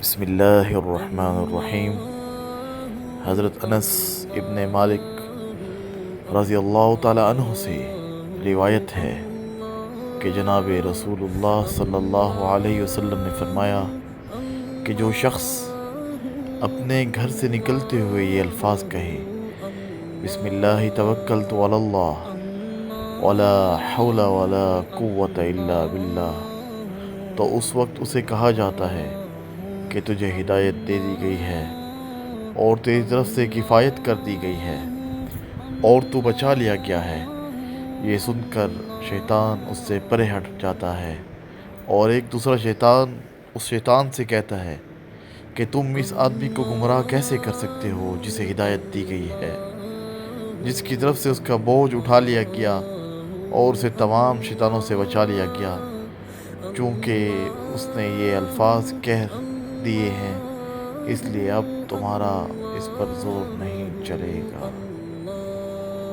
بسم اللہ الرحمن الرحیم۔ حضرت انس ابن مالک رضی اللہ تعالی عنہ سے روایت ہے کہ جناب رسول اللہ صلی اللہ علیہ وسلم نے فرمایا کہ جو شخص اپنے گھر سے نکلتے ہوئے یہ الفاظ کہے، بسم اللہ توکلت علی اللہ ولا حول ولا قوت الا باللہ، تو اس وقت اسے کہا جاتا ہے کہ تجھے ہدایت دے دی گئی ہے اور تیری طرف سے کفایت کر دی گئی ہے اور تو بچا لیا گیا ہے۔ یہ سن کر شیطان اس سے پرے ہٹ جاتا ہے اور ایک دوسرا شیطان اس شیطان سے کہتا ہے کہ تم اس آدمی کو گمراہ کیسے کر سکتے ہو جسے ہدایت دی گئی ہے، جس کی طرف سے اس کا بوجھ اٹھا لیا گیا اور اسے تمام شیطانوں سے بچا لیا گیا، چونکہ اس نے یہ الفاظ کہہ دیے ہیں، اس لیے اب تمہارا اس پر زور نہیں چلے گا۔